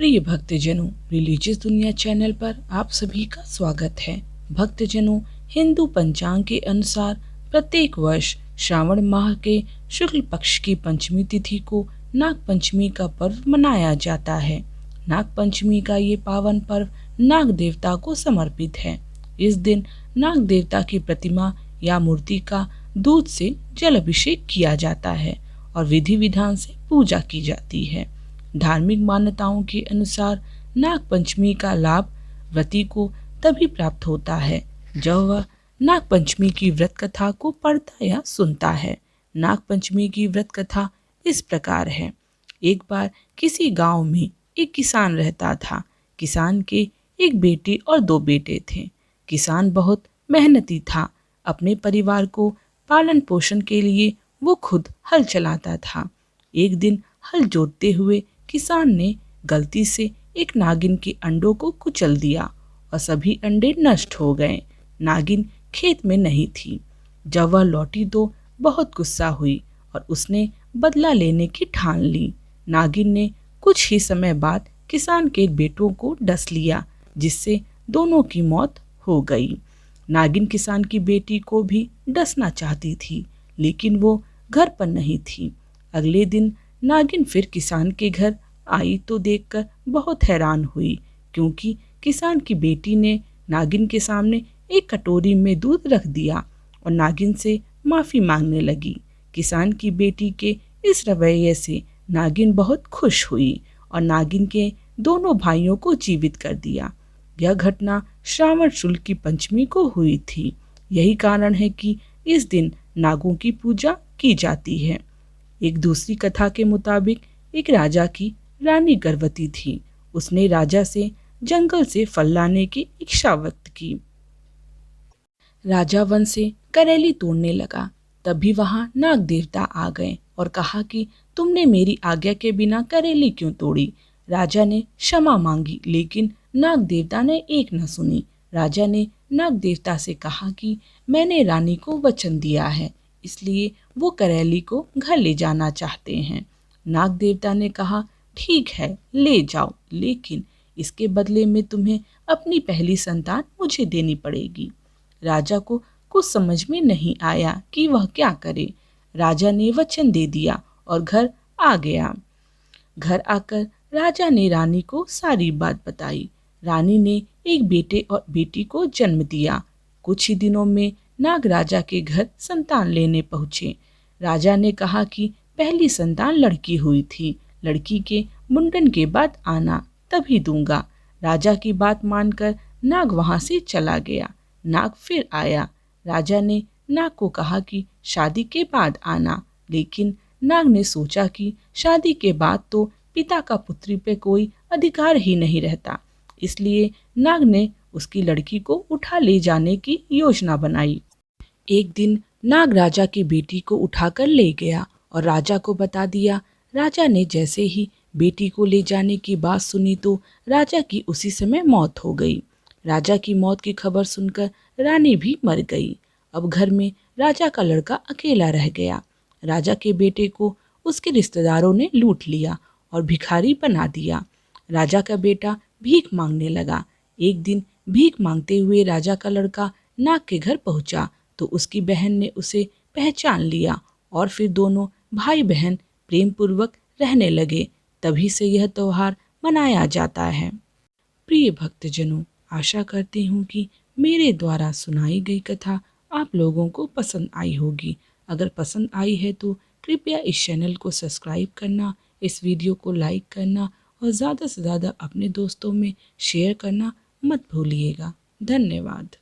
प्रिय भक्तजनों, रिलीजियस दुनिया चैनल पर आप सभी का स्वागत है। भक्तजनों, हिंदू पंचांग के अनुसार प्रत्येक वर्ष श्रावण माह के शुक्ल पक्ष की पंचमी तिथि को नाग पंचमी का पर्व मनाया जाता है। नाग पंचमी का ये पावन पर्व नाग देवता को समर्पित है। इस दिन नाग देवता की प्रतिमा या मूर्ति का दूध से जल अभिषेक किया जाता है और विधि विधान से पूजा की जाती है। धार्मिक मान्यताओं के अनुसार नाग पंचमी का लाभ व्रती को तभी प्राप्त होता है जब वह नाग पंचमी की व्रत कथा को पढ़ता या सुनता है। नाग पंचमी की व्रत कथा इस प्रकार है। एक बार किसी गांव में एक किसान रहता था। किसान के एक बेटी और दो बेटे थे। किसान बहुत मेहनती था। अपने परिवार को पालन पोषण के लिए वो खुद हल चलाता था। एक दिन हल जोतते हुए किसान ने गलती से एक नागिन के अंडों को कुचल दिया और सभी अंडे नष्ट हो गए। नागिन खेत में नहीं थी। जब वह लौटी तो बहुत गुस्सा हुई और उसने बदला लेने की ठान ली। नागिन ने कुछ ही समय बाद किसान के बेटों को डस लिया, जिससे दोनों की मौत हो गई। नागिन किसान की बेटी को भी डसना चाहती थी, लेकिन वो घर पर नहीं थी। अगले दिन नागिन फिर किसान के घर आई तो देखकर बहुत हैरान हुई, क्योंकि किसान की बेटी ने नागिन के सामने एक कटोरी में दूध रख दिया और नागिन से माफ़ी मांगने लगी। किसान की बेटी के इस रवैये से नागिन बहुत खुश हुई और नागिन के दोनों भाइयों को जीवित कर दिया। यह घटना श्रावण शुक्ल की पंचमी को हुई थी। यही कारण है कि इस दिन नागों की पूजा की जाती है। एक दूसरी कथा के मुताबिक एक राजा की रानी गर्भवती थी। उसने राजा से जंगल से फल लाने की इच्छा व्यक्त की। राजा वन से करेली तोड़ने लगा। तभी वहां नाग देवता आ गए और कहा कि तुमने मेरी आज्ञा के बिना करेली क्यों तोड़ी। राजा ने क्षमा मांगी, लेकिन नाग देवता ने एक न सुनी। राजा ने नाग देवता से कहा कि मैंने रानी को वचन दिया है, इसलिए वो करेली को घर ले जाना चाहते हैं। नाग देवता ने कहा ठीक है, ले जाओ, लेकिन इसके बदले में तुम्हें अपनी पहली संतान मुझे देनी पड़ेगी। राजा को कुछ समझ में नहीं आया कि वह क्या करे। राजा ने वचन दे दिया और घर आ गया। घर आकर राजा ने रानी को सारी बात बताई। रानी ने एक बेटे और बेटी को जन्म दिया। कुछ ही दिनों में नाग राजा के घर संतान लेने पहुँचे। राजा ने कहा कि पहली संतान लड़की हुई थी, लड़की के मुंडन के बाद आना, तभी दूंगा। राजा की बात मानकर नाग वहां से चला गया। नाग फिर आया। राजा ने नाग को कहा कि शादी के बाद आना, लेकिन नाग ने सोचा कि शादी के बाद तो पिता का पुत्री पे कोई अधिकार ही नहीं रहता, इसलिए नाग ने उसकी लड़की को उठा ले जाने की योजना बनाई। एक दिन नाग राजा की बेटी को उठाकर ले गया और राजा को बता दिया। राजा ने जैसे ही बेटी को ले जाने की बात सुनी तो राजा की उसी समय मौत हो गई। राजा की मौत की खबर सुनकर रानी भी मर गई। अब घर में राजा का लड़का अकेला रह गया। राजा के बेटे को उसके रिश्तेदारों ने लूट लिया और भिखारी बना दिया। राजा का बेटा भीख मांगने लगा। एक दिन भीख मांगते हुए राजा का लड़का नाग के घर पहुंचा तो उसकी बहन ने उसे पहचान लिया और फिर दोनों भाई बहन प्रेम पूर्वक रहने लगे। तभी से यह त्योहार मनाया जाता है। प्रिय भक्तजनों, आशा करती हूँ कि मेरे द्वारा सुनाई गई कथा आप लोगों को पसंद आई होगी। अगर पसंद आई है तो कृपया इस चैनल को सब्सक्राइब करना, इस वीडियो को लाइक करना और ज़्यादा से ज़्यादा अपने दोस्तों में शेयर करना मत भूलिएगा। धन्यवाद।